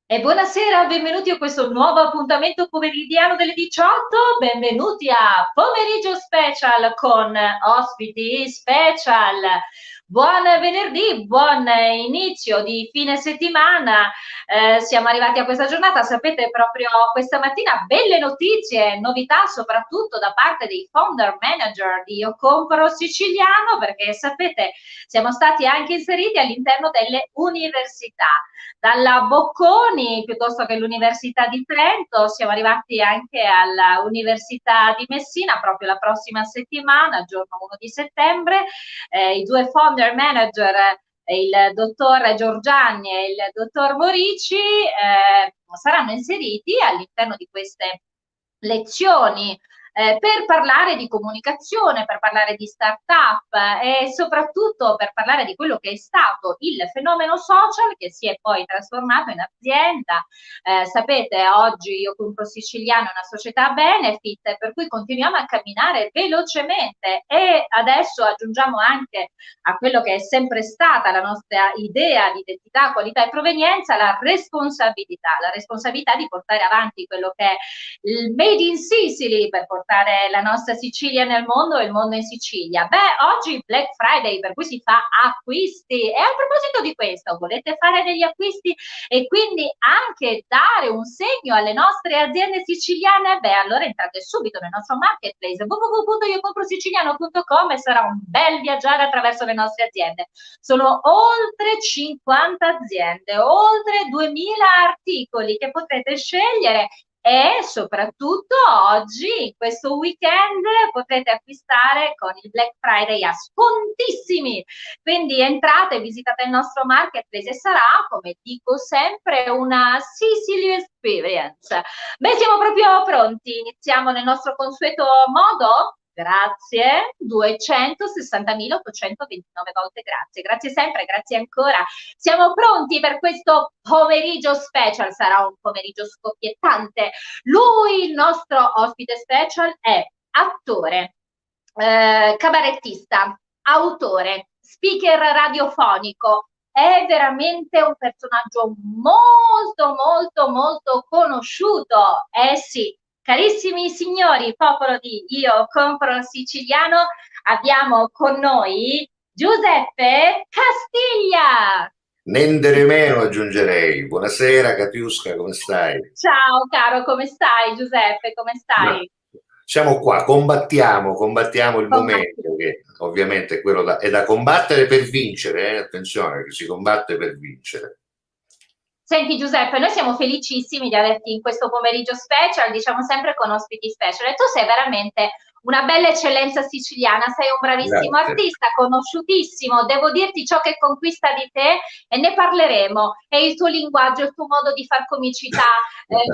E buonasera, benvenuti a questo nuovo appuntamento pomeridiano delle 18. Benvenuti a Pomeriggio Special con ospiti special. Buon venerdì, buon inizio di fine settimana. Siamo arrivati a questa giornata, sapete, proprio questa mattina belle notizie, novità soprattutto da parte dei founder manager di Io Compro Siciliano, perché sapete, siamo stati anche inseriti all'interno delle università dalla Bocconi piuttosto che l'Università di Trento, siamo arrivati anche all'Università di Messina proprio la prossima settimana, giorno 1 di settembre. I due founder manager, il dottor Giorgiani e il dottor Morici, saranno inseriti all'interno di queste lezioni per parlare di comunicazione, per parlare di start-up e soprattutto per parlare di quello che è stato il fenomeno social che si è poi trasformato in azienda. Sapete, oggi Io Compro Siciliano è una società benefit, per cui continuiamo a camminare velocemente e adesso aggiungiamo anche a quello che è sempre stata la nostra idea di identità, qualità e provenienza, la responsabilità di portare avanti quello che è il Made in Sicily per portare la nostra Sicilia nel mondo e il mondo in Sicilia. Beh, oggi Black Friday, per cui si fa acquisti. E a proposito di questo, volete fare degli acquisti e quindi anche dare un segno alle nostre aziende siciliane? Beh, allora entrate subito nel nostro marketplace www.iocomprosiciliano.com e sarà un bel viaggiare attraverso le nostre aziende. Sono oltre 50 aziende, oltre 2000 articoli che potrete scegliere e soprattutto oggi, in questo weekend, potrete acquistare con il Black Friday a scontissimi. Quindi entrate, visitate il nostro marketplace e sarà, come dico sempre, una Sicily Experience. Beh, siamo proprio pronti, iniziamo nel nostro consueto modo? Grazie, 260.829 volte grazie, grazie sempre, grazie ancora. Siamo pronti per questo pomeriggio special, sarà un pomeriggio scoppiettante. Lui, il nostro ospite special, è attore, cabarettista, autore, speaker radiofonico, è veramente un personaggio molto, molto, molto conosciuto. Eh sì, carissimi signori, popolo di Io Compro Siciliano, abbiamo con noi Giuseppe Castiglia. Nendere meno aggiungerei. Buonasera Katiuska, come stai? Ciao caro, come stai Giuseppe? Come Ma stai? siamo qua, combattiamo il Combatti. momento, che ovviamente è è da combattere per vincere, attenzione, che si combatte per vincere. Senti Giuseppe, noi siamo felicissimi di averti in questo pomeriggio special, diciamo sempre con ospiti special, e tu sei veramente una bella eccellenza siciliana, sei un bravissimo Grazie. artista, conosciutissimo, devo dirti ciò che conquista di te e ne parleremo, è il tuo linguaggio, il tuo modo di far comicità,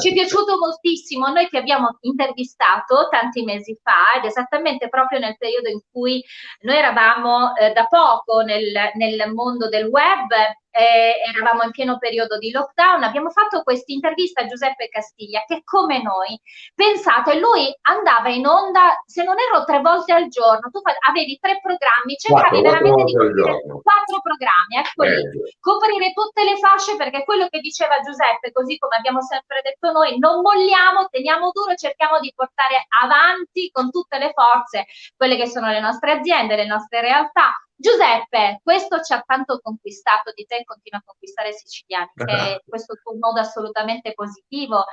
ci è piaciuto moltissimo, noi ti abbiamo intervistato tanti mesi fa ed esattamente proprio nel periodo in cui noi eravamo da poco nel mondo del web, eravamo in pieno periodo di lockdown, abbiamo fatto questa intervista a Giuseppe Castiglia che come noi, pensate, lui andava in onda, se non erro, 3 volte al giorno, tu avevi 3 programmi, cercavi Quattro veramente di volte al coprire giorno. 4 programmi, ecco lì, coprire tutte le fasce perché quello che diceva Giuseppe, così come abbiamo sempre detto noi, non molliamo, teniamo duro e cerchiamo di portare avanti con tutte le forze quelle che sono le nostre aziende, le nostre realtà. Giuseppe, questo ci ha tanto conquistato di te e continua a conquistare i siciliani, che è questo tuo modo assolutamente positivo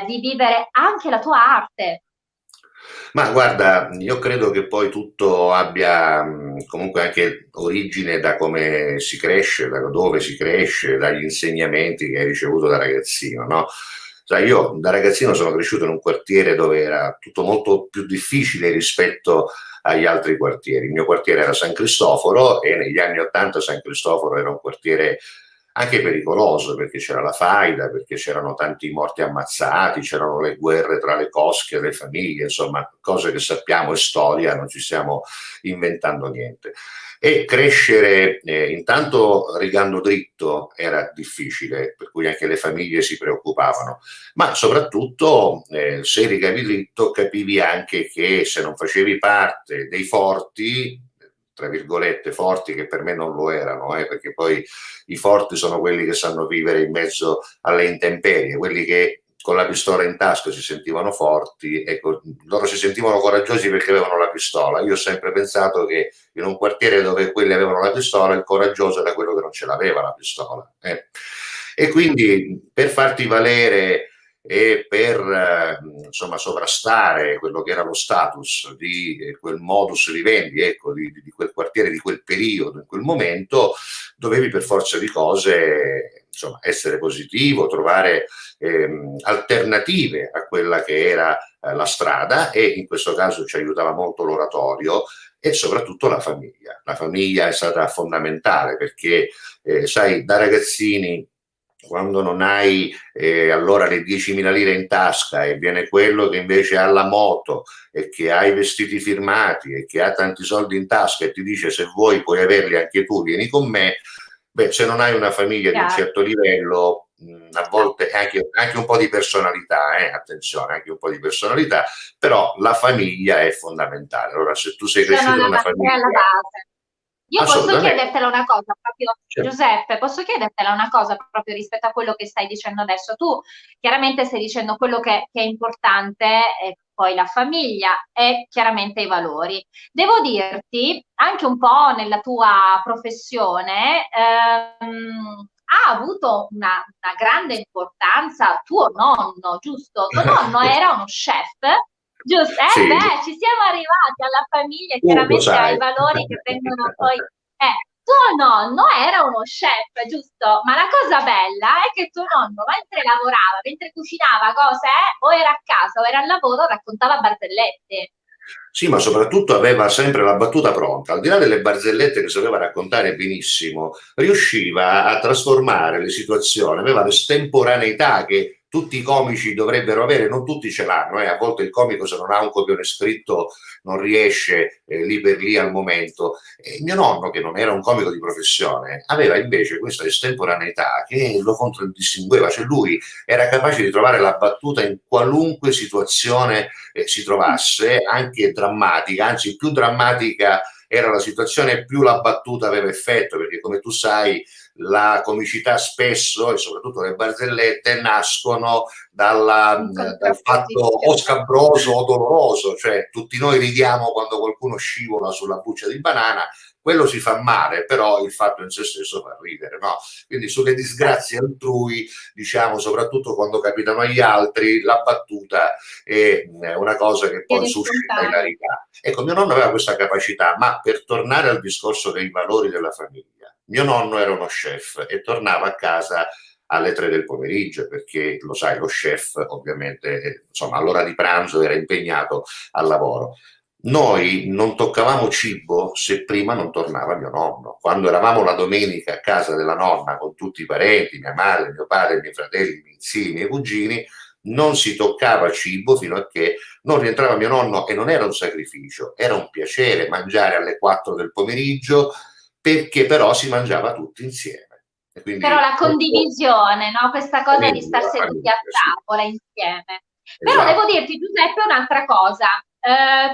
di vivere anche la tua arte. Ma guarda, io credo che poi tutto abbia comunque anche origine da come si cresce, da dove si cresce, dagli insegnamenti che hai ricevuto da ragazzino, no? Sai, io da ragazzino sono cresciuto in un quartiere dove era tutto molto più difficile rispetto agli altri quartieri. Il mio quartiere era San Cristoforo e negli anni '80 San Cristoforo era un quartiere anche pericoloso perché c'era la faida, perché c'erano tanti morti ammazzati, c'erano le guerre tra le cosche e le famiglie, insomma, cose che sappiamo, è storia, non ci stiamo inventando niente. E crescere intanto rigando dritto era difficile, per cui anche le famiglie si preoccupavano, ma soprattutto se rigavi dritto capivi anche che se non facevi parte dei forti tra virgolette, forti, che per me non lo erano, perché poi i forti sono quelli che sanno vivere in mezzo alle intemperie, quelli che con la pistola in tasca si sentivano forti, ecco, loro si sentivano coraggiosi perché avevano la pistola. Io ho sempre pensato che in un quartiere dove quelli avevano la pistola, il coraggioso era quello che non ce l'aveva la pistola. E quindi per farti valere e per insomma sovrastare quello che era lo status di quel modus vivendi, ecco, di quel quartiere, di quel periodo, in quel momento, dovevi per forza di cose insomma essere positivo, trovare alternative a quella che era la strada, e in questo caso ci aiutava molto l'oratorio e soprattutto la famiglia. La famiglia è stata fondamentale perché sai, da ragazzini, quando non hai allora le 10.000 lire in tasca e viene quello che invece ha la moto e che ha i vestiti firmati e che ha tanti soldi in tasca e ti dice se vuoi puoi averli anche tu, vieni con me, beh, se non hai una famiglia di un certo livello, a volte anche un po' di personalità, attenzione, anche un po' di personalità, però la famiglia è fondamentale. Allora, se tu sei cresciuto in una famiglia... alla base. Io posso chiedertela una cosa proprio, certo. Giuseppe, posso chiedertela una cosa proprio rispetto a quello che stai dicendo adesso? Tu chiaramente stai dicendo quello che è importante, poi la famiglia e chiaramente i valori. Devo dirti, anche un po' nella tua professione, ha avuto una grande importanza tuo nonno, giusto? Tuo nonno era uno chef. Giusto, Sì. beh, ci siamo arrivati alla famiglia, chiaramente ai valori che vengono poi. Tuo nonno era uno chef, giusto? Ma la cosa bella è che tuo nonno, mentre lavorava, mentre cucinava cose, o era a casa o era al lavoro, raccontava barzellette. Sì, ma soprattutto aveva sempre la battuta pronta, al di là delle barzellette che sapeva raccontare benissimo, riusciva a trasformare le situazioni, aveva l'estemporaneità che tutti i comici dovrebbero avere, non tutti ce l'hanno, a volte il comico se non ha un copione scritto non riesce lì per lì al momento. Mio nonno, che non era un comico di professione, aveva invece questa estemporaneità che lo contraddistingueva, cioè lui era capace di trovare la battuta in qualunque situazione si trovasse, anche drammatica, anzi più drammatica era la situazione, più la battuta aveva effetto, perché come tu sai la comicità spesso, e soprattutto le barzellette, nascono dal fatto o scabroso o doloroso, cioè tutti noi ridiamo quando qualcuno scivola sulla buccia di banana, quello si fa male, però il fatto in sé stesso fa ridere, no? Quindi sulle disgrazie altrui, diciamo, soprattutto quando capitano agli altri, la battuta è una cosa che poi suscita ilarità. Ecco, mio nonno aveva questa capacità, ma per tornare al discorso dei valori della famiglia, mio nonno era uno chef e tornava a casa alle 3 del pomeriggio, perché lo sai, lo chef ovviamente, insomma, all'ora di pranzo era impegnato al lavoro. Noi non toccavamo cibo se prima non tornava mio nonno. Quando eravamo la domenica a casa della nonna con tutti i parenti, mia madre, mio padre, i miei fratelli, i miei zii, i miei cugini, non si toccava cibo fino a che non rientrava mio nonno, e non era un sacrificio, era un piacere mangiare alle 4 del pomeriggio, perché però si mangiava tutti insieme. E quindi, però la condivisione, no? Questa cosa di star seduti a tavola insieme. Però devo dirti, Giuseppe, un'altra cosa.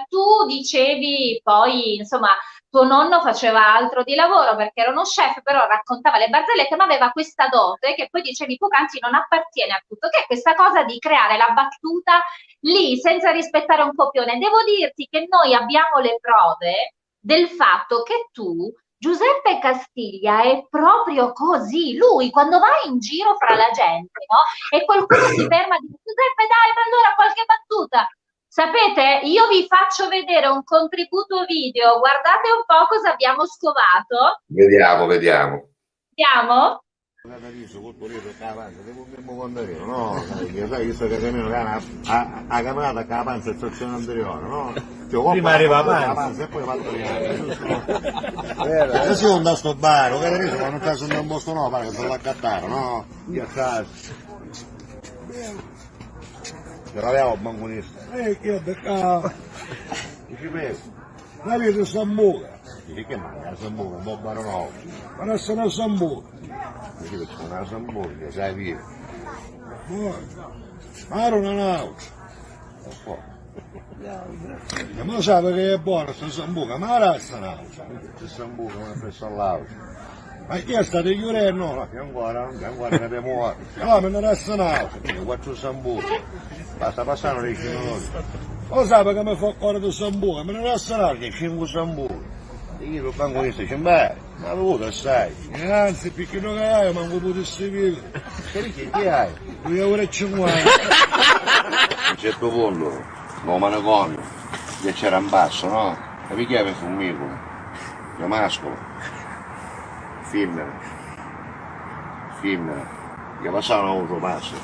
Tu dicevi poi, insomma, tuo nonno faceva altro di lavoro perché era uno chef, però raccontava le barzellette, ma aveva questa dote che poi dicevi poc'anzi non appartiene a tutto, che è questa cosa di creare la battuta lì senza rispettare un copione. Devo dirti che noi abbiamo le prove del fatto che tu, Giuseppe Castiglia, è proprio così. Lui quando va in giro fra la gente, no? E qualcuno si ferma e dice Giuseppe dai, ma allora qualche battuta. Sapete, io vi faccio vedere un contributo video, guardate un po' cosa abbiamo scovato. Vediamo. Vediamo? No, sai, io sto cammino a camminata che la panza è stazione anteriore, no? Prima arriva la panza e poi fatto riare. Se si non da sto bar, lo che quando caso non posto no, pare che se lo accattare, no? Io a casa. Ce l'avevamo banconista. Che ho beccato. Che ci pensi? La vita è Sambuca. Dici che manca la Sambuca, un po' baronovo. Ma non sono Sambuca. Dici che c'è una Sambuca, sai via. Ma era un'auto. Ma lo sai che è buono sto sambuca, ma ora sta nausa. C'è sambuca, ma è presso all'auto. Ma chi è stato chiudere? No, che ancora ne abbiamo ora. No, ma non resta nausa, quattro sambuca. Basta passare 10 minuti. Lo sai che mi fa cuore di sambuca, ma non resta nausa, che 5 sambuca. E io il banconista dice, beh, ma l'ho avuto assai. Anzi, perché non hai, ma non potessi vivere. Perché chi hai? 2,50 euro. A un certo punto, lo manicomio, che c'era in basso, no? E perché aveva fumicolo? Io mascolo. Filmano. Che passavano un altro passo.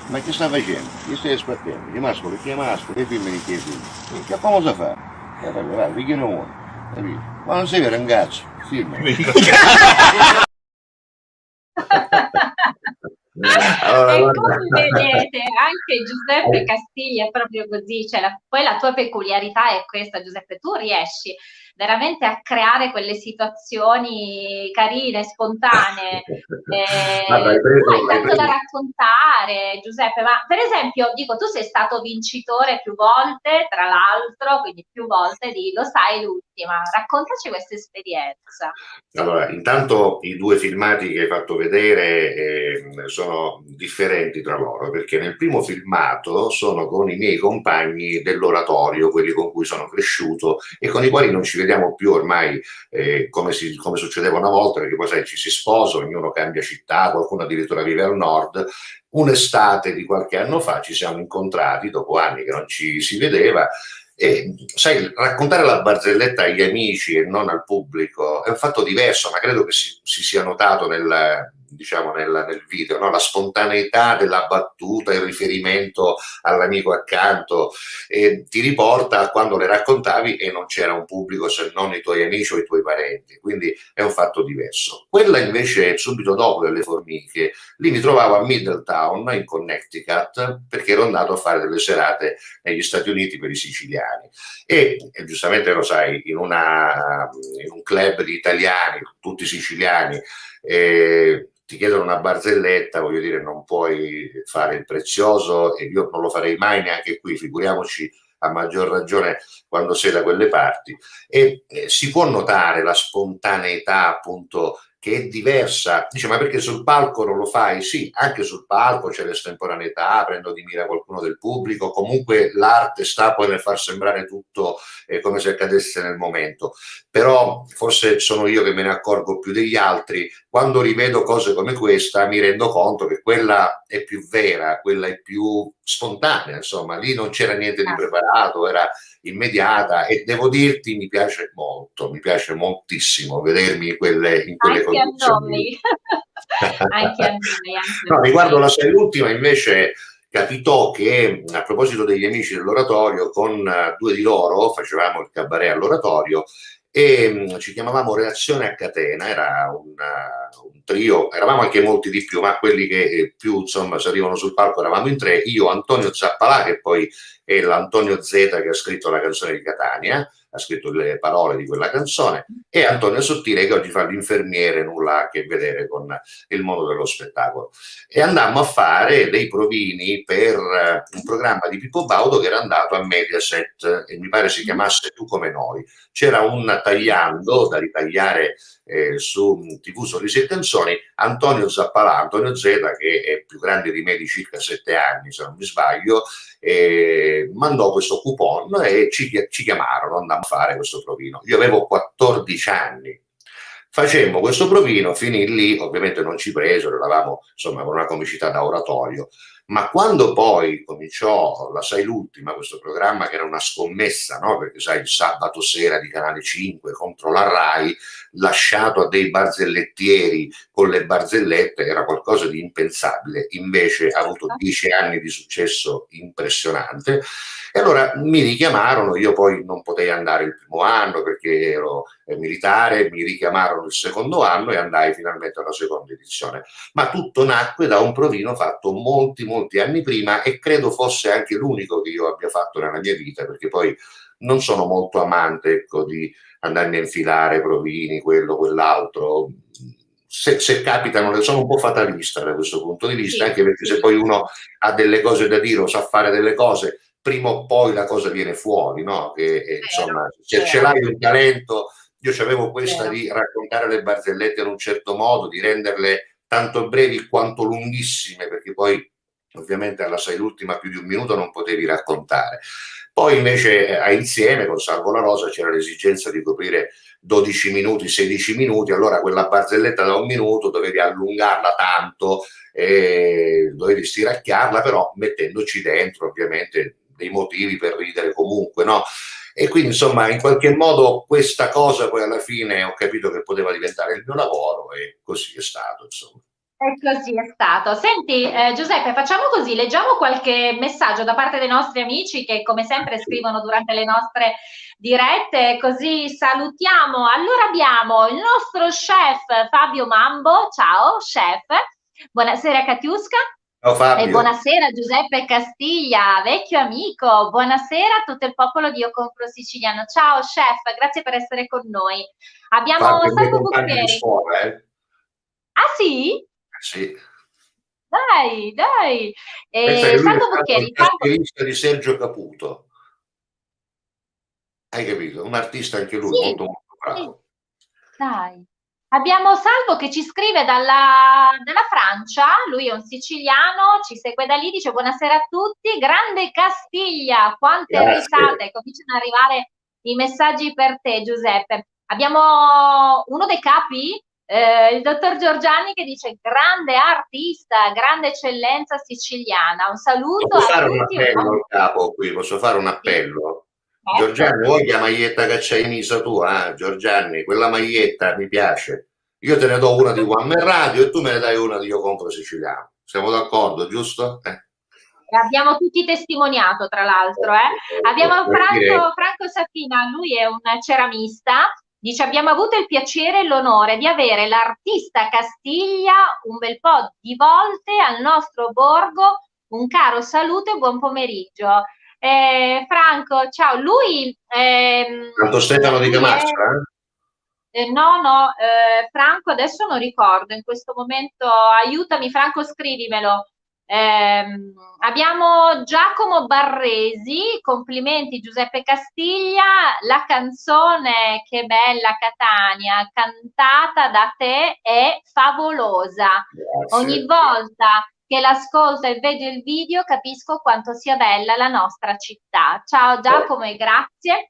Ma che sta facendo? Che stai aspettando? Che mascolo, che filmini, che filmini. Che cosa fa? Vai, perché non vuoi? Capito? Ma non sei vero un cazzo, filmami. Allora, e come vedete anche Giuseppe Castiglia è proprio così, cioè poi la tua peculiarità è questa, Giuseppe, tu riesci veramente a creare quelle situazioni carine, spontanee, hai tanto da raccontare, Giuseppe, ma per esempio, dico, tu sei stato vincitore più volte, tra l'altro, quindi più volte di Lo sai l'ultima, raccontaci questa esperienza. Allora, intanto i due filmati che hai fatto vedere sono differenti tra loro, perché nel primo filmato sono con i miei compagni dell'oratorio, quelli con cui sono cresciuto e con i quali non ci vediamo più ormai come succedeva una volta, perché poi sai, ci si sposa, ognuno cambia città, qualcuno addirittura vive al nord. Un'estate di qualche anno fa ci siamo incontrati, dopo anni che non ci si vedeva, e sai, raccontare la barzelletta agli amici e non al pubblico è un fatto diverso, ma credo che si sia notato nel video, no? La spontaneità della battuta, il riferimento all'amico accanto, ti riporta a quando le raccontavi e non c'era un pubblico se non i tuoi amici o i tuoi parenti, quindi è un fatto diverso. Quella invece subito dopo delle formiche, lì mi trovavo a Middletown in Connecticut perché ero andato a fare delle serate negli Stati Uniti per i siciliani e giustamente lo sai, in un club di italiani, tutti siciliani, ti chiedono una barzelletta, voglio dire, non puoi fare il prezioso e io non lo farei mai neanche qui, figuriamoci a maggior ragione quando sei da quelle parti. E si può notare la spontaneità, appunto, che è diversa. Dice, ma perché sul palco non lo fai? Sì, anche sul palco c'è l'estemporaneità, prendo di mira qualcuno del pubblico, comunque l'arte sta poi nel far sembrare tutto come se accadesse nel momento. Però forse sono io che me ne accorgo più degli altri, quando rivedo cose come questa mi rendo conto che quella è più vera, quella è più spontanea, insomma, lì non c'era niente di preparato, era immediata e devo dirti mi piace moltissimo vedermi in quelle condizioni. Anche a noi. No, riguardo la serie ultima invece capitò che a proposito degli amici dell'oratorio con due di loro facevamo il cabaret all'oratorio e ci chiamavamo Reazione a Catena, era un trio, eravamo anche molti di più, ma quelli che più insomma salivano sul palco eravamo in tre, io, Antonio Zappalà, che poi è l'Antonio Zeta che ha scritto la canzone di Catania, ha scritto le parole di quella canzone, e Antonio Sottile che oggi fa l'infermiere, nulla a che vedere con il mondo dello spettacolo. E andammo a fare dei provini per un programma di Pippo Baudo che era andato a Mediaset e mi pare si chiamasse Tu come noi. C'era un tagliando da ritagliare su TV Sorrisi e Canzoni, Antonio Zappalà, Antonio Zeta, che è più grande di me di circa 7 anni se non mi sbaglio, mandò questo coupon e ci chiamarono, andammo a fare questo provino. Io avevo 14 anni. Facemmo questo provino, finì lì, ovviamente non ci presero, eravamo insomma con una comicità da oratorio, ma quando poi cominciò La Sai l'ultima, questo programma che era una scommessa, no? Perché sai, il sabato sera di Canale 5 contro la Rai, lasciato a dei barzellettieri con le barzellette, era qualcosa di impensabile, invece ha avuto 10 anni di successo impressionante. E allora mi richiamarono, io poi non potei andare il primo anno perché ero militare, mi richiamarono il secondo anno e andai finalmente alla seconda edizione. Ma tutto nacque da un provino fatto molti anni prima e credo fosse anche l'unico che io abbia fatto nella mia vita, perché poi non sono molto amante, ecco, di andarmi a infilare provini, quello, quell'altro. Se capitano, sono un po' fatalista da questo punto di vista, anche perché se poi uno ha delle cose da dire o sa fare delle cose, prima o poi la cosa viene fuori, no? Insomma, se ce l'hai un talento, io avevo questa di raccontare le barzellette in un certo modo, di renderle tanto brevi quanto lunghissime, perché poi ovviamente alla sei l'ultima più di un minuto non potevi raccontare. Poi invece insieme con Salvo La Rosa c'era l'esigenza di coprire 12 minuti, 16 minuti, allora quella barzelletta da un minuto dovevi allungarla tanto, dovevi stiracchiarla, però mettendoci dentro ovviamente dei motivi per ridere comunque, no? E quindi insomma in qualche modo questa cosa poi alla fine ho capito che poteva diventare il mio lavoro e così è stato, insomma. E così è stato. Senti, Giuseppe, facciamo così, leggiamo qualche messaggio da parte dei nostri amici che come sempre scrivono durante le nostre dirette, così salutiamo. Allora abbiamo il nostro chef Fabio Mambo, ciao chef, buonasera Katiuska. Ciao Fabio. E buonasera Giuseppe Castiglia, vecchio amico, buonasera a tutto il popolo di Io Compro Siciliano. Ciao chef, grazie per essere con noi. Abbiamo Salvo Bucchieri. Ah sì? Sì. Dai, dai. Salvo Bucchieri. Il caratterista di Sergio Caputo. Hai capito? Un artista anche lui, sì, molto molto bravo. Sì. Dai. Abbiamo Salvo che ci scrive dalla Francia, lui è un siciliano, ci segue da lì, dice buonasera a tutti, grande Castiglia, quante risate, cominciano ad arrivare i messaggi per te Giuseppe. Abbiamo uno dei capi, il dottor Giorgiani che dice grande artista, grande eccellenza siciliana, un saluto posso a fare tutti. Un appello al capo qui, posso fare un appello? Sì. Giorgiani, vuoi la maglietta che c'hai in misa tu? Giorgiani, quella maglietta mi piace. Io te ne do una di One Man Radio e tu me ne dai una di Io Compro Siciliano. Siamo d'accordo, giusto? Abbiamo tutti testimoniato, tra l'altro. Abbiamo Franco Safina, lui è un ceramista. Dice, abbiamo avuto il piacere e l'onore di avere l'artista Castiglia un bel po' di volte al nostro borgo. Un caro saluto e buon pomeriggio. Franco, ciao. Lui... Santo Stefano di Camastra? No, Franco, adesso non ricordo, in questo momento aiutami, Franco, scrivimelo. Abbiamo Giacomo Barresi, complimenti Giuseppe Castiglia, la canzone Che bella Catania, cantata da te è favolosa. Grazie. Ogni volta che l'ascolto e vedo il video capisco quanto sia bella la nostra città. Ciao Giacomo e grazie.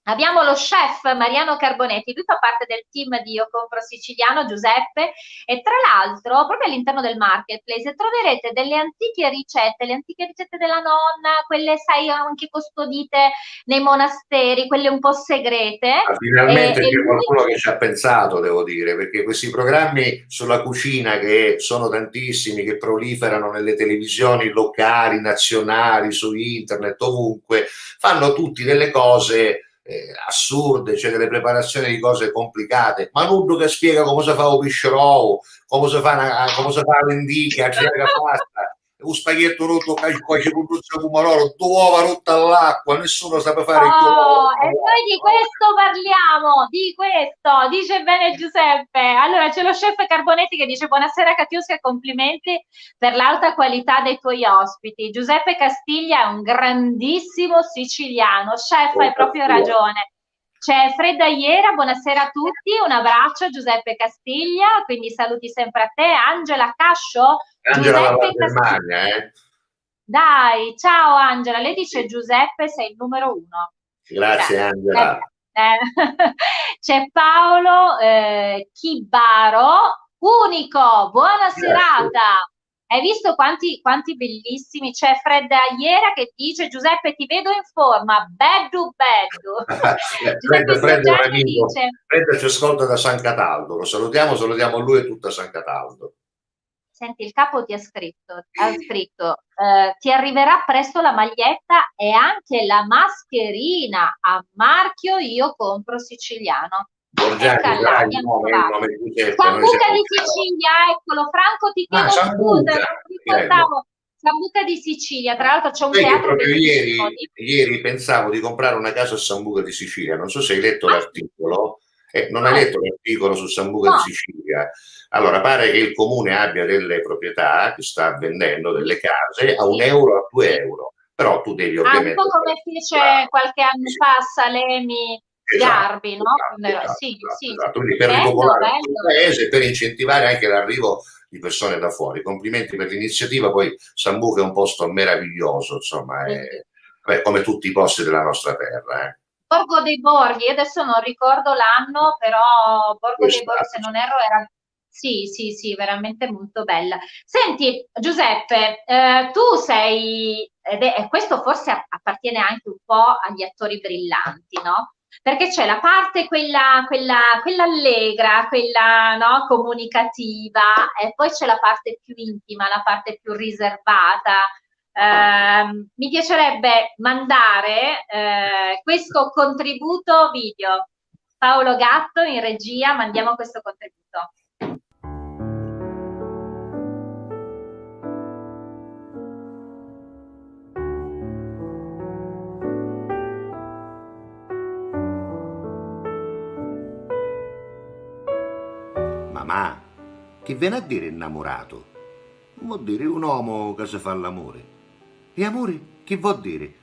Abbiamo lo chef Mariano Carbonetti, lui fa parte del team di Io Compro Siciliano, Giuseppe, e tra l'altro proprio all'interno del marketplace troverete delle antiche ricette, le antiche ricette della nonna, quelle sai anche custodite nei monasteri, quelle un po' segrete. Finalmente c'è qualcuno che ci ha pensato, devo dire, perché questi programmi sulla cucina che sono tantissimi, che proliferano nelle televisioni locali, nazionali, su internet, ovunque, fanno tutti delle cose assurde, cioè delle preparazioni di cose complicate, ma nudo che spiega come si fa un piscerò, come si fa la lenticchia, la pasta, un spaghetto rotto cuoce con tutto il pomodoro, due uova rotte all'acqua, nessuno sa fare il e noi di questo parliamo, di questo, dice bene Giuseppe. Allora c'è lo chef Carbonetti che dice buonasera Katiuska, complimenti per l'alta qualità dei tuoi ospiti. Giuseppe Castiglia è un grandissimo siciliano, chef, hai proprio ragione. C'è Fredda Iera, buonasera a tutti, un abbraccio Giuseppe Castiglia, quindi saluti sempre a te. Angela Cascio, Giuseppe Castiglia. Dai, ciao Angela, lei dice Giuseppe sei il numero uno. Grazie Angela. C'è Paolo Chibaro, unico, buona serata. Hai visto quanti bellissimi? C'è Fredda Iera che dice Giuseppe ti vedo in forma, bello. Fredda è un amico. Fredda ci ascolta da San Cataldo, lo salutiamo lui e tutta San Cataldo. Senti, il capo ti ha scritto ti arriverà presto la maglietta e anche la mascherina a marchio Io Compro Siciliano. Sambuca di Sicilia, eccolo Franco, ti chiedo scusa, non mi ricordavo. Sambuca di Sicilia, tra l'altro c'è un teatro che ieri pensavo di comprare una casa a Sambuca di Sicilia, non so se hai letto l'articolo. Non hai letto l'articolo su Sambuca di Sicilia? Allora, pare che il comune abbia delle proprietà che sta vendendo delle case a €1, a €2, però tu devi Un ovviamente... po' come fece qualche anno fa Salemi Esatto, Garbi, no? Sì, sì, esatto. Quindi per bello, ripopolare il bello. paese, per incentivare anche l'arrivo di persone da fuori. Complimenti per l'iniziativa, poi Sambuca è un posto meraviglioso, insomma, Sì. come tutti i posti della nostra terra. Borgo dei Borghi, adesso non ricordo l'anno, però Borgo dei Borghi, se Esatto. non erro, era... Sì, sì, sì, veramente molto bella. Senti, Giuseppe, tu sei, e questo forse appartiene anche un po' agli attori brillanti, no? Perché c'è la parte quella allegra, quella, no, comunicativa, e poi c'è la parte più intima, la parte più riservata. Mi piacerebbe mandare questo contributo video. Paolo Gatto in regia, mandiamo questo contributo. Mamma, che viene a dire innamorato? Vuol dire un uomo che si fa l'amore. E amore, che vuol dire?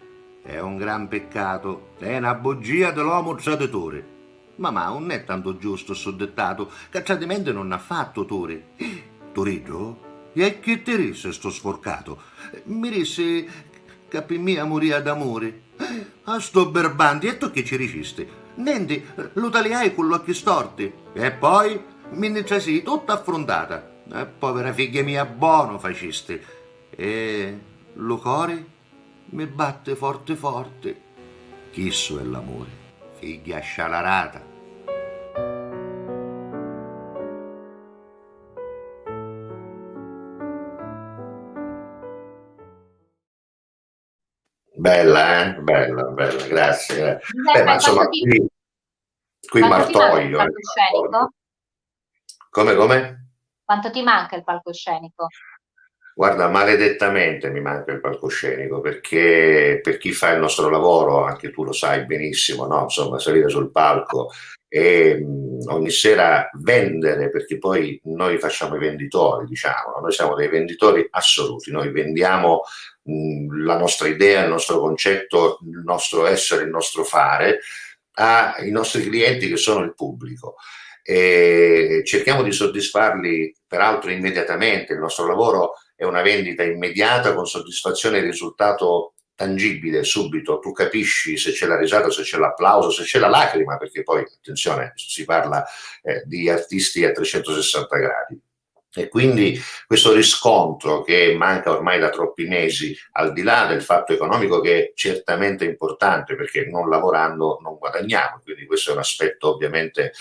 È un gran peccato, è una bugia dell'uomo traditore. Mamma, non è tanto giusto soddettato, cacciatemente non ha fatto Tore. Toreggio? E che te risse sto sforcato? Mi risse che per mia moria d'amore. A sto berbandi, e tu che ci riciste? Niente, lo tagliai con l'occhio storti. E poi mi ne sì tutta affrontata. Povera figlia mia, buono faciste. E lo core mi batte forte forte. Chisso è l'amore, figlia scialarata. Bella, bella, bella, grazie. Beh, ma Giuseppe, insomma, qui quanto ti manca il Martoglio, palcoscenico? come? Quanto ti manca il palcoscenico? Guarda, maledettamente mi manca il palcoscenico perché per chi fa il nostro lavoro, anche tu lo sai benissimo, no? Insomma, salire sul palco e ogni sera vendere, perché poi noi facciamo i venditori, diciamo, no? Noi siamo dei venditori assoluti, noi vendiamo la nostra idea, il nostro concetto, il nostro essere, il nostro fare ai nostri clienti che sono il pubblico. E cerchiamo di soddisfarli peraltro immediatamente. Il nostro lavoro è una vendita immediata con soddisfazione e risultato tangibile subito. Tu capisci se c'è la risata, se c'è l'applauso, se c'è la lacrima, perché poi attenzione, si parla di artisti a 360 gradi. E quindi questo riscontro che manca ormai da troppi mesi, al di là del fatto economico che è certamente importante perché non lavorando non guadagniamo, quindi questo è un aspetto ovviamente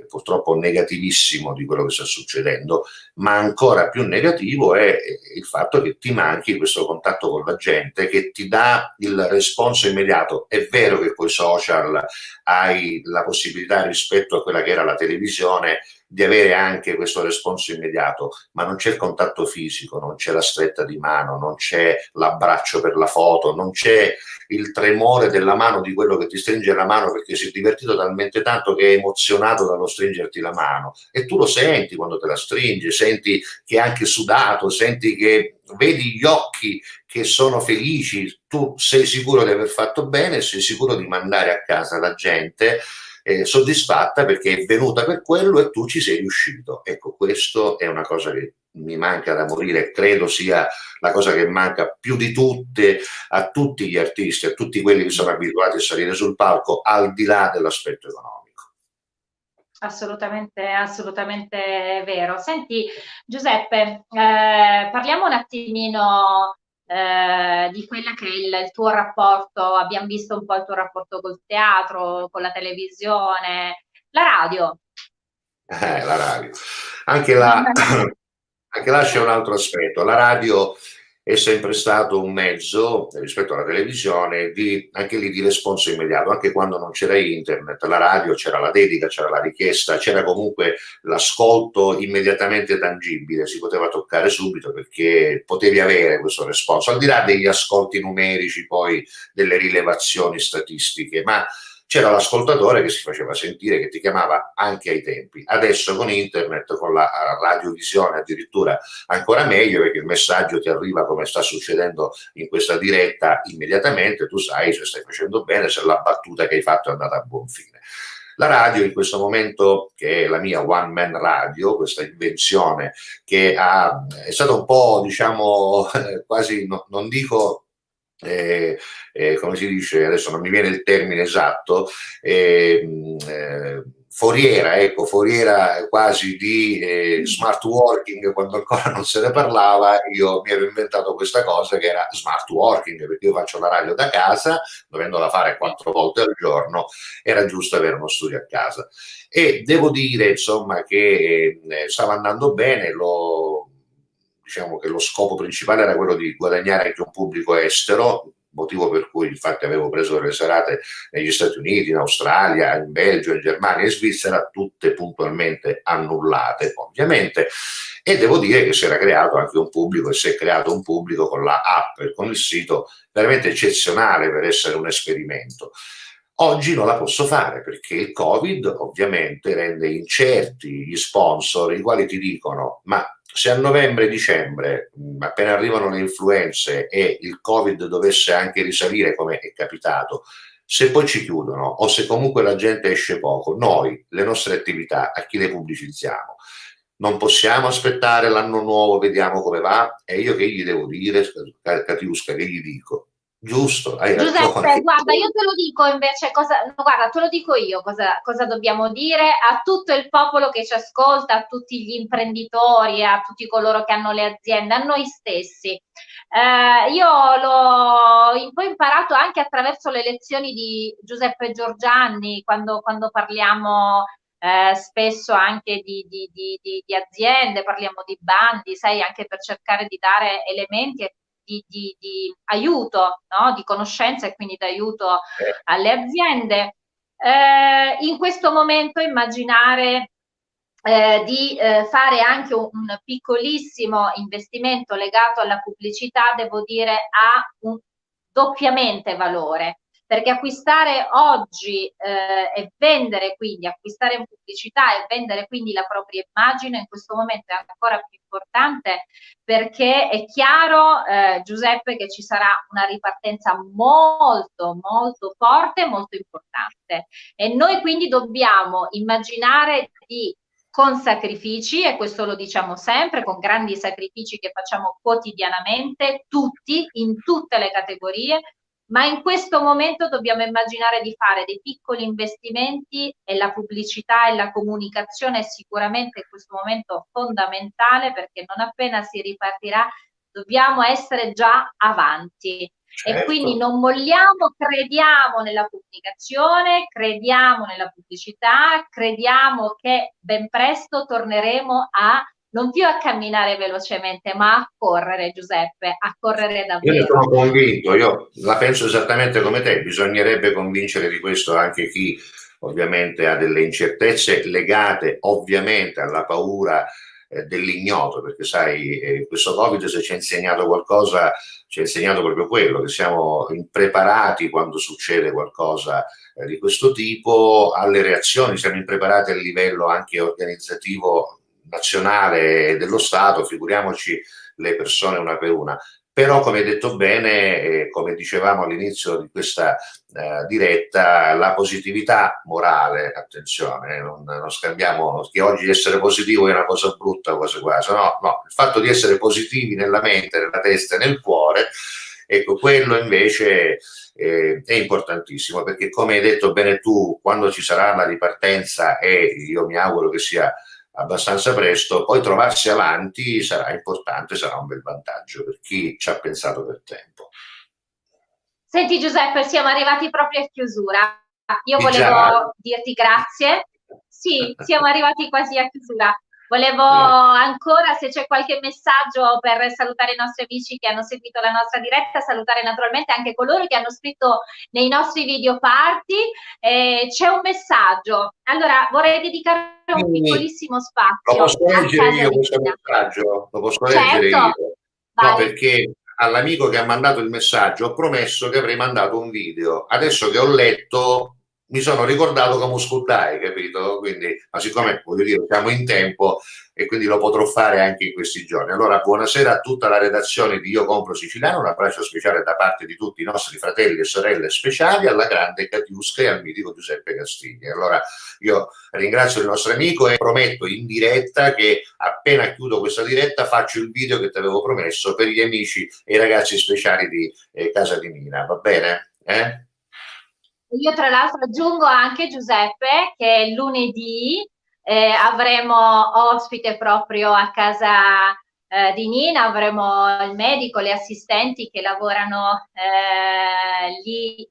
purtroppo negativissimo di quello che sta succedendo, ma ancora più negativo è il fatto che ti manchi questo contatto con la gente che ti dà il responso immediato. È vero che con i social hai la possibilità rispetto a quella che era la televisione di avere anche questo responso immediato, ma non c'è il contatto fisico, non c'è la stretta di mano, non c'è l'abbraccio per la foto, non c'è il tremore della mano di quello che ti stringe la mano perché si è divertito talmente tanto che è emozionato dallo stringerti la mano e tu lo senti quando te la stringe, senti che è anche sudato, senti che vedi gli occhi che sono felici, tu sei sicuro di aver fatto bene, sei sicuro di mandare a casa la gente soddisfatta perché è venuta per quello e tu ci sei riuscito. Ecco, questo è una cosa che mi manca da morire, credo sia la cosa che manca più di tutte a tutti gli artisti, a tutti quelli che sono abituati a salire sul palco, al di là dell'aspetto economico. Assolutamente, assolutamente vero. Senti, Giuseppe, parliamo un attimino di quella che è il tuo rapporto. Abbiamo visto un po' il tuo rapporto col teatro, con la televisione, la radio. La radio. Anche là, anche là c'è un altro aspetto. La radio è sempre stato un mezzo rispetto alla televisione anche lì di responso immediato, anche quando non c'era internet, la radio c'era la dedica, c'era la richiesta, c'era comunque l'ascolto immediatamente tangibile, si poteva toccare subito perché potevi avere questo responso, al di là degli ascolti numerici poi delle rilevazioni statistiche, ma c'era l'ascoltatore che si faceva sentire, che ti chiamava anche ai tempi. Adesso con internet, con la radiovisione addirittura ancora meglio, perché il messaggio ti arriva, come sta succedendo in questa diretta, immediatamente, tu sai se stai facendo bene, se la battuta che hai fatto è andata a buon fine. La radio in questo momento, che è la mia one man radio, questa invenzione che è stata un po', diciamo, quasi, non dico, come si dice, adesso non mi viene il termine esatto, foriera quasi di smart working, quando ancora non se ne parlava. Io mi ero inventato questa cosa che era smart working, perché io faccio la radio da casa, dovendola fare 4 volte al giorno, era giusto avere uno studio a casa. E devo dire, insomma, che stava andando bene. Diciamo che lo scopo principale era quello di guadagnare anche un pubblico estero, motivo per cui infatti avevo preso delle serate negli Stati Uniti, in Australia, in Belgio, in Germania e in Svizzera, tutte puntualmente annullate ovviamente, e devo dire che si era creato anche un pubblico, e si è creato un pubblico con la app e con il sito veramente eccezionale per essere un esperimento. Oggi non la posso fare perché il Covid ovviamente rende incerti gli sponsor, i quali ti dicono: ma se a novembre-dicembre, appena arrivano le influenze e il Covid dovesse anche risalire, come è capitato, se poi ci chiudono o se comunque la gente esce poco, noi, le nostre attività, a chi le pubblicizziamo? Non possiamo aspettare l'anno nuovo, vediamo come va. E io che gli devo dire, Katiuska, che gli dico? Giusto, hai Giuseppe, ragione. guarda, io te lo dico invece guarda, te lo dico io cosa dobbiamo dire a tutto il popolo che ci ascolta, a tutti gli imprenditori, a tutti coloro che hanno le aziende, a noi stessi. Io l'ho poi imparato anche attraverso le lezioni di Giuseppe Giorgianni, quando parliamo spesso anche di aziende, parliamo di bandi, sai, anche per cercare di dare elementi di aiuto, no? Di conoscenza e quindi di aiuto alle aziende. In questo momento immaginare di fare anche un piccolissimo investimento legato alla pubblicità, devo dire, ha un doppiamente valore, perché acquistare oggi e vendere, quindi acquistare in pubblicità e vendere quindi la propria immagine in questo momento è ancora più importante, perché è chiaro, Giuseppe, che ci sarà una ripartenza molto molto forte, molto importante, e noi quindi dobbiamo immaginare con sacrifici, e questo lo diciamo sempre, con grandi sacrifici che facciamo quotidianamente, tutti, in tutte le categorie, ma in questo momento dobbiamo immaginare di fare dei piccoli investimenti, e la pubblicità e la comunicazione è sicuramente in questo momento fondamentale, perché non appena si ripartirà dobbiamo essere già avanti. Certo. E quindi non molliamo, crediamo nella comunicazione, crediamo nella pubblicità, crediamo che ben presto torneremo non più a camminare velocemente, ma a correre, Giuseppe, a correre davvero. Io ne sono convinto, io la penso esattamente come te. Bisognerebbe convincere di questo anche chi ovviamente ha delle incertezze legate ovviamente alla paura dell'ignoto, perché sai, questo Covid, se ci ha insegnato qualcosa, ci ha insegnato proprio quello, che siamo impreparati quando succede qualcosa di questo tipo, alle reazioni, siamo impreparati a livello anche organizzativo nazionale dello Stato, figuriamoci le persone una per una. Però, come hai detto bene, come dicevamo all'inizio di questa diretta, la positività morale, attenzione, non scambiamo che oggi essere positivo è una cosa brutta quasi quasi, no, il fatto di essere positivi nella mente, nella testa e nel cuore, ecco, quello invece è importantissimo, perché come hai detto bene tu, quando ci sarà la ripartenza, e io mi auguro che sia abbastanza presto, poi trovarsi avanti sarà importante, sarà un bel vantaggio per chi ci ha pensato per tempo. Senti Giuseppe, siamo arrivati proprio a chiusura. Io volevo dirti grazie. Sì, siamo arrivati quasi a chiusura. Volevo ancora, se c'è qualche messaggio per salutare i nostri amici che hanno seguito la nostra diretta, salutare naturalmente anche coloro che hanno scritto nei nostri video party. C'è un messaggio. Allora, vorrei dedicare un piccolissimo spazio. Lo posso leggere io questo messaggio? Lo posso leggere io? No, perché all'amico che ha mandato il messaggio ho promesso che avrei mandato un video. Adesso che ho letto, mi sono ricordato come scudai, capito? Quindi, ma siccome, voglio dire, siamo in tempo e quindi lo potrò fare anche in questi giorni. Allora, buonasera a tutta la redazione di Io Compro Siciliano, un abbraccio speciale da parte di tutti i nostri fratelli e sorelle speciali, alla grande Katiuska e al mitico Giuseppe Castigli. Allora, io ringrazio il nostro amico e prometto in diretta che appena chiudo questa diretta faccio il video che ti avevo promesso per gli amici e i ragazzi speciali di Casa di Mina, va bene? Io tra l'altro aggiungo anche, Giuseppe, che lunedì avremo ospite proprio a casa di Nina, avremo il medico, le assistenti che lavorano lì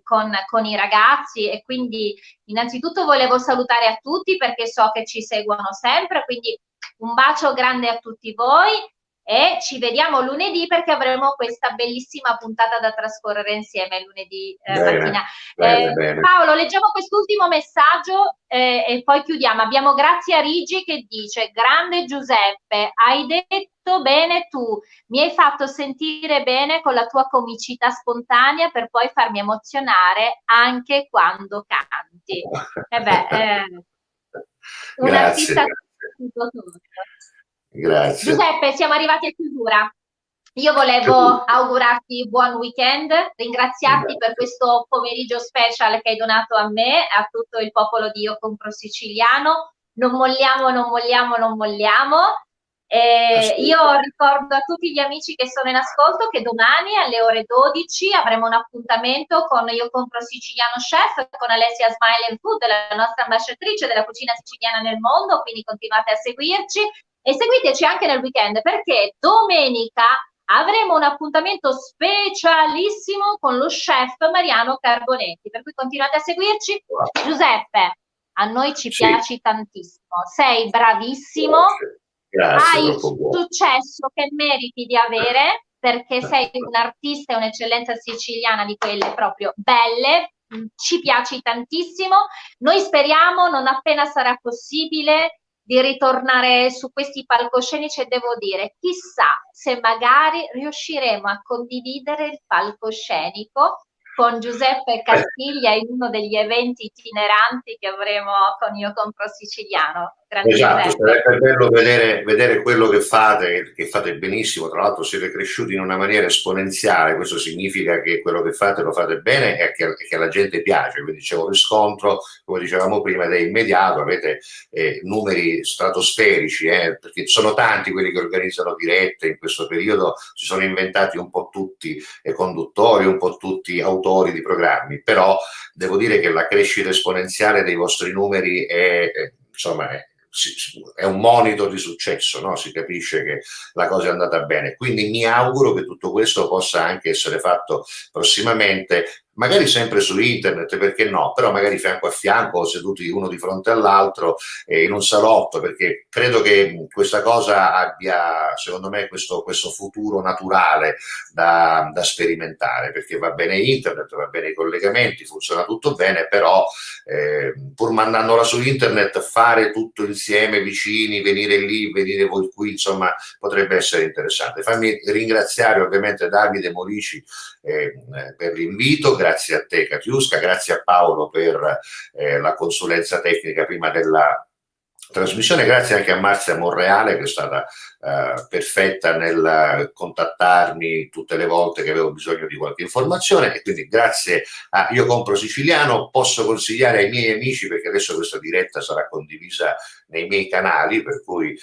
con i ragazzi, e quindi innanzitutto volevo salutare a tutti perché so che ci seguono sempre, quindi un bacio grande a tutti voi. E ci vediamo lunedì perché avremo questa bellissima puntata da trascorrere insieme lunedì mattina. Bene. Paolo, leggiamo quest'ultimo messaggio e poi chiudiamo. Abbiamo Grazia Rigi che dice: grande Giuseppe, hai detto bene tu, mi hai fatto sentire bene con la tua comicità spontanea per poi farmi emozionare anche quando canti. Un artista. Grazie. Giuseppe, siamo arrivati a chiusura. Io volevo augurarti buon weekend, ringraziarti per questo pomeriggio special che hai donato a me e a tutto il popolo di Io Compro Siciliano. Non molliamo, non molliamo, non molliamo. Io ricordo a tutti gli amici che sono in ascolto che domani alle ore 12 avremo un appuntamento con Io Compro Siciliano Chef, con Alessia Smile and Food, la nostra ambasciatrice della cucina siciliana nel mondo, quindi continuate a seguirci e seguiteci anche nel weekend perché domenica avremo un appuntamento specialissimo con lo chef Mariano Carbonetti, per cui continuate a seguirci. Giuseppe, a noi ci piaci tantissimo, sei bravissimo. Grazie, hai il successo che meriti di avere perché sei un artista e un'eccellenza siciliana di quelle proprio belle, ci piaci tantissimo. Noi speriamo, non appena sarà possibile, di ritornare su questi palcoscenici e devo dire, chissà se magari riusciremo a condividere il palcoscenico con Giuseppe Castiglia in uno degli eventi itineranti che avremo con Io Compro Siciliano. Esatto, sarebbe bello vedere quello che fate benissimo, tra l'altro siete cresciuti in una maniera esponenziale, questo significa che quello che fate lo fate bene e che alla gente piace, quindi c'è un riscontro, come dicevamo prima, ed è immediato, avete numeri stratosferici, perché sono tanti quelli che organizzano dirette in questo periodo, si sono inventati un po' tutti conduttori, un po' tutti autori di programmi, però devo dire che la crescita esponenziale dei vostri numeri insomma, è un monito di successo, no? Si capisce che la cosa è andata bene, quindi mi auguro che tutto questo possa anche essere fatto prossimamente, magari sempre su internet, perché no, però magari fianco a fianco, seduti uno di fronte all'altro in un salotto, perché credo che questa cosa abbia, secondo me, questo futuro naturale da sperimentare, perché va bene internet, va bene i collegamenti, funziona tutto bene, però pur mandandola su internet, fare tutto insieme, vicini, venire lì, venire voi qui, insomma, potrebbe essere interessante. Fammi ringraziare ovviamente Davide Morici per l'invito, grazie a te Katiuska, grazie a Paolo per la consulenza tecnica prima della trasmissione, grazie anche a Marzia Monreale che è stata perfetta nel contattarmi tutte le volte che avevo bisogno di qualche informazione, e quindi grazie a Io Compro Siciliano. Posso consigliare ai miei amici, perché adesso questa diretta sarà condivisa nei miei canali, per cui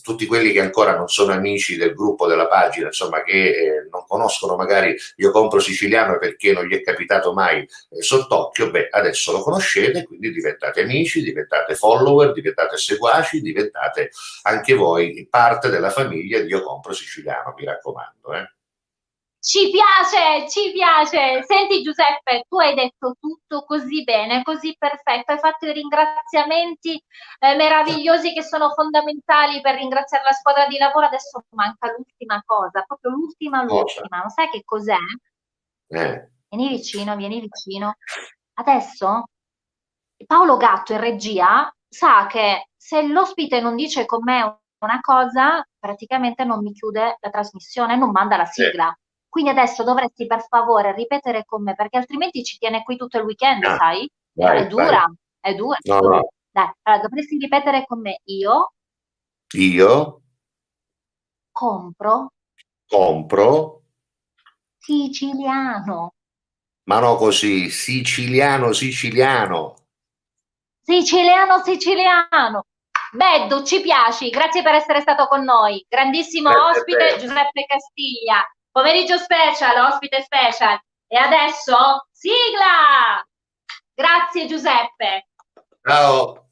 tutti quelli che ancora non sono amici del gruppo, della pagina, insomma, che non conoscono magari Io Compro Siciliano perché non gli è capitato mai sott'occhio, beh, adesso lo conoscete, quindi diventate amici, diventate follower, diventate seguaci, diventate anche voi parte della famiglia di Io Compro Siciliano, mi raccomando. Ci piace, ci piace. Senti Giuseppe, tu hai detto tutto così bene, così perfetto, hai fatto i ringraziamenti meravigliosi che sono fondamentali per ringraziare la squadra di lavoro. Adesso manca l'ultima cosa, proprio l'ultima. Non sai che cos'è? Vieni vicino, vieni vicino. Adesso Paolo Gatto in regia sa che se l'ospite non dice con me una cosa, praticamente non mi chiude la trasmissione, non manda la sigla. Quindi adesso dovresti per favore ripetere con me, perché altrimenti ci tiene qui tutto il weekend, Ah, sai? È vai, vai. dura, è dura. No, no. Dai, allora dovresti ripetere con me. Io Io compro compro, siciliano. ma no così, siciliano, siciliano. Siciliano, siciliano. Beddu, ci piaci, grazie per essere stato con noi. Grandissimo Grazie a ospite te. Giuseppe Castiglia. Pomeriggio special, ospite special. E adesso sigla! Grazie Giuseppe. Ciao.